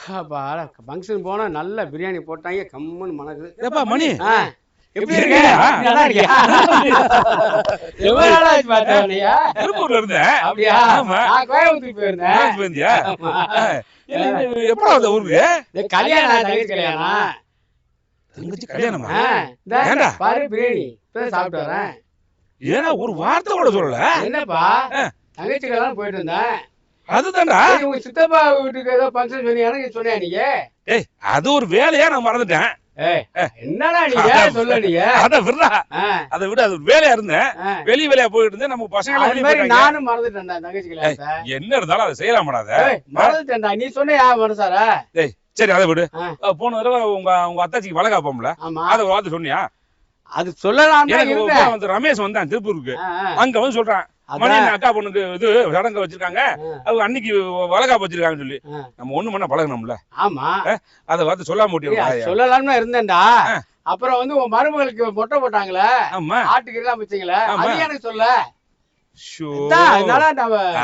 Function போனா நல்ல பிரியாணி போட்டாங்க கம்முன்னு மனது. ஏப்பா மணி எப்படி இருக்க? நல்லா இருக்கியா? எவ்வளவு நாளா ஆச்சு பார்த்தா? திருப்பூர்ல இருந்தேன். அப்படியா? நான் கோயம்புத்தூர் போயிருந்தேன். எப்படா வந்த ஊருக்கு? கல்யாணம், தங்கச்சி கல்யாணம். தங்கச்சி கல்யாணமா? பாரு பிரியாணி சாப்பிட்டு வரேன். ஏன்னா ஒரு வார்த்தை கூட சொல்லல. என்னப்பா தங்கச்சி கல்யாணம் போயிட்டு இருந்தேன். அதுதான்டா உங்க சித்தப்பா வீட்டுக்கு ஏதோ ஃபங்க்ஷன் சொன்னீங்க சொன்னியா நீங்க? ஏய் அது ஒரு வேலையா நான் மறந்துட்டேன். என்னடா நீங்க சொல்ல நீங்க? அத விடுறா, அத விட அது ஒரு வேலையா இருந்தேன். வெளிய வேலையா போயிட்டு இருந்தேன். நம்ம பசங்க வெளிய போயிட்டாங்க. நானும் மறந்துட்டேன்டா தங்கச்சி கல்யாணத்தை. என்ன இருந்தாலும் அதை செய்யலாமடா. மறந்துட்டேன்டா. நீ சொன்னியா மனசாரா? டேய் சரி அதை விடு. போன தடவை உங்க அத்தாச்சிக்கு வளகாப்போம்ல, அத ஒரு வார்த்தை சொன்னியா? அது சொல்லலாம். எனக்கு ரமேஷ் வந்தான் திருப்பூருக்கு. அங்க வந்து சொல்றான் மணி அக்கா பொண்ணுக்கு இது சடங்கு வச்சிருக்காங்க, அவங்க அன்னைக்கு வளகாப்பு வச்சிருக்காங்கன்னு சொல்லி நம்ம ஒண்ணு மண்ணா பழகணும்ல. ஆமா அத வார்த்தை சொல்லாம முடியும். சொல்லலாம்னு இருந்தேன்டா. அப்புறம் வந்து உன் மருமகளுக்கு மொட்டை போட்டாங்களே, ஆட்டுக்கு எல்லாம் வச்சீங்களே, அது எனக்கு சொல்ல.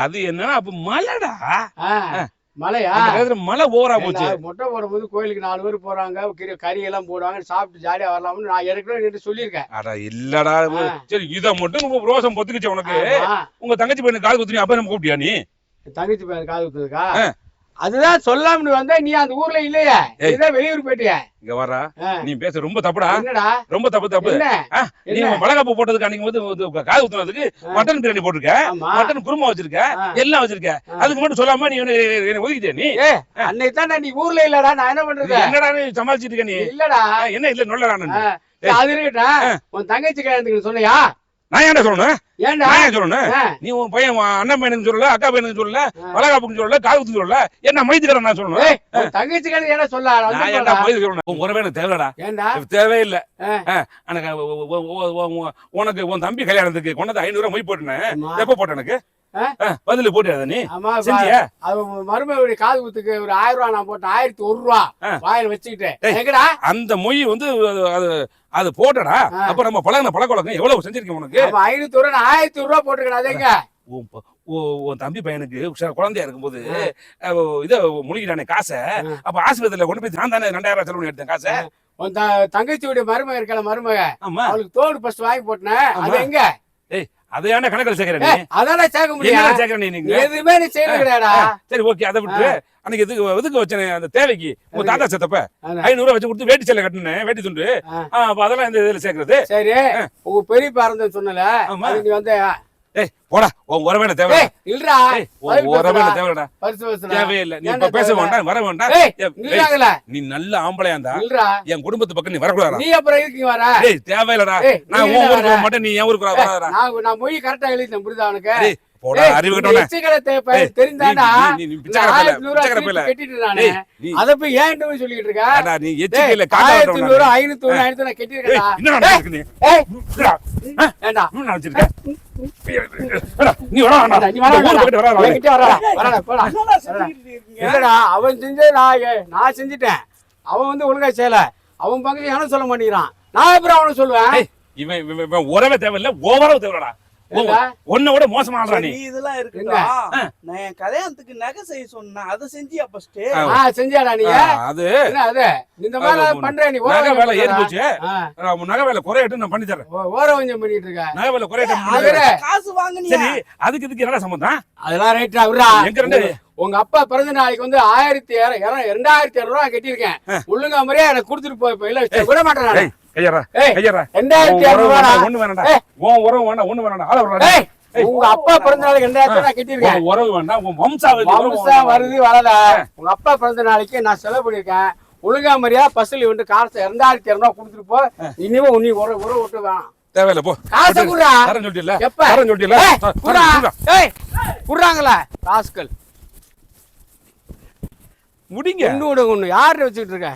அது என்னன்னா அப்ப மலைடா. மலையா? மலை ஓவரா போச்சு. மொட்டை போடும்போது கோயிலுக்கு 4 பேர் போறாங்க, கறி எல்லாம் போடுவாங்க, சாப்பிட்டு ஜாலியா வரலாம்னு நான் ஏற்கனவே சொல்லியிருக்கேன். அடா இல்லடா. சரி இத மட்டும் ரோசம் பொத்துக்குச்சு உனக்கு. உங்க தங்கச்சி பையனுக்கு காது குத்துறீங்க, அப்ப நம்ம கூப்பிட்டியா நீ? தங்கச்சி பையன் காது குத்துருக்கா? அதுதான் சொல்லாமனு வந்தா நீ அந்த ஊர்ல இல்லையா? இதான் வெளியூர் போயிட்டியா? இங்க வரா, நீ பேச ரொம்ப தப்புடா. என்னடா ரொம்ப தப்பு. நீ வளகாப்பு போட்டதுக்கு அன்னைக்கு வந்து காது குத்துனதுக்கு மட்டன் பிரியாணி போட்டிருக்க, மட்டன் குருமா வச்சிருக்க, எல்லாம் வச்சிருக்க. அதுக்கு மட்டும் சொல்லாம நீ ஒதுக்கிட்டே நீ? அன்னைக்கு தான் நீ ஊர்ல இல்லடா, நான் என்ன பண்றது? என்னடா நீ சமாளிச்சிட்டு இருக்க நீ? இல்லடா என்ன இல்ல நொல்லடா. அது இருக்கட்டும், உன் தங்கச்சி கல்யாணத்துக்கு சொன்னியா? நான் என்ன சொல்லணும்? ஏன் சொல்லணும்? நீ உன் பையன் அண்ணன் பையனுக்கு சொல்லல, அக்கா பையனுக்கு சொல்லல, வளகாப்புக்கு சொல்லல, காதுக்கு சொல்லல, என்ன மைத்துக்கிறேன் நான் சொல்லணும்? தங்கச்சி கல்யாணம் என்ன சொல்ல? உன் உறவே எனக்கு தேவைடா, தேவையில்லை. உனக்கு உன் தம்பி கல்யாணத்துக்கு கொண்டது 500 ரூபாய் மொய் போட்டேன். எப்ப போட்ட எனக்கு பதில போட்டியா நீ? மருமகளுடைய காது குத்துக்கு ஒரு 1000 ரூபாய் நான் போட்டேன். 1001 ரூபாய் வாயில வச்சுக்கிட்டேன். அந்த மொய் வந்து அது போட்டடா. அப்ப நம்ம பழகின பழக்கவழக்கம் எவ்வளவு செஞ்சிருக்கேன் உனக்கு? 500 ரூபாய் 1001 ரூபாய் போட்டுக்கணும். அதேங்க உன் தம்பி பையனுக்கு குழந்தையா இருக்கும்போது இத முழுகிட்டானே காசை. அப்ப ஆஸ்பத்திரியில கொண்டு போய் நான் தானே 2000 ரூபாய் செலவு எடுத்தேன் காசை. தங்கச்சியுடைய மருமக இருக்கல, மருமக அவளுக்கு தோடு ஃபர்ஸ்ட் வாங்கி போட்டேன். அது எங்க? அதையான கணக்கில் சேர்க்கிறேன். அதான சேர்க்க முடியும். சேர்க்கிறேன் நீங்க எதுவுமே நீ செய்யல கிடையாடா. சரி ஓகே, அதை விட்டு அன்னைக்கு எதுக்கு வச்சேன் அந்த தேவைக்கு உங்க தாத்தா செத்தப்ப 500 ரூபாய் வச்சு கொடுத்து வேட்டி சேலை கட்டினேன், வேட்டி துண்டு. அதெல்லாம் இந்த இதுல சேர்க்கறது. சரி உங்க பெரிய பாரந்த சொன்னல, நீ வந்து போடா உன் உறவேன தேவை இல்லடா. உறவேன தேவைடா, தேவையில்லை. நீ இப்ப பேச வேண்டாம், வர வேண்டாம். நீ நல்ல ஆம்பளையா இருந்தா என் குடும்பத்து பக்கம் நீ வரக்கூடாது. நீ அப்புறம் இருக்கு வர தேவையில்லடா. நான் உன் ஊருக்கு போக மாட்டேன், நீ என் ஊருக்கு வராதடா. நான் மொய் கரெக்டா எழுதிட்டேன், புரியுதா உனக்கு? போடா அறிவு கட்டவனே. தெரிந்தாடா நீ பிச்சைக்காரப்பையில கட்டிட்டு நானே அத போய் ஏன் சொல்லிட்டு இருக்க? நீ எச்சிக்கையில காட்ட 500 500 நான் கட்டிருக்கேன்டா. என்ன நடக்குது நீ? ஏண்டா என்ன நினைச்சிருக்க? நீ வரடா, நீ வரடா போடா. இல்லடா அவன் செஞ்சே நான் செஞ்சிட்டேன். அவன் வந்து ஒழுங்கா செய்யல. அவன் பக்கத்துல யாரும் சொல்ல மாட்டேங்கிறான். நான் அப்புறம் அவனை சொல்லுவேன். இவன் உறவே தேவையில்ல, ஓவரா தேவைடா. உன்னோட மோசமா நீ இதெல்லாம் இருக்குடா. நான் என் கல்யாணத்துக்கு நகை செய்ய சொன்னேன், அதை செஞ்சியா ஃபர்ஸ்ட்? செஞ்சியாடா நீ? அது அது இந்த மாதிரி பண்ற நீ. நகை வேலை ஏறி போச்சு, நகை வேலை குறையட்டும் நான் பண்ணி தரேன். ஓரவஞ்சம் பண்ணிட்டு இருக்க. நகை வேலை குறையட்டும், காசு வாங்குனியா? சரி அதுக்கு இதுக்கு என்ன சம்பந்தம்? அதெல்லாம் ரைட்டா விடுறா. எங்க ரெண்டு உங்க அப்பா பிறந்த நாளைக்கு வந்து 2200 ரூபாய் கட்டியிருக்கேன். ஒழுங்கா முறையா எனக்கு கொடுத்துட்டு போய் இல்ல விட மாட்டேன். உங்க அப்பா பிறந்த நாளைக்கு 2000 கட்டிருக்கேன். வருது வரல. உங்க அப்பா பிறந்த நாளைக்கு நான் செலவு பண்ணிருக்கேன். ஒழுங்கா மாதிரியா பஸ்ல வந்து காசு 2200 ரூபாய் கொடுத்துட்டு போ. இனிமே உன்னை உறவு விட்டு வேணாம். தேவையில்ல போ. காசை குடுறா. குடுறாங்களா ராஸ்கல்? முடிங்க. ஒண்ணு யாரு வச்சுக்கிட்டு இருக்க?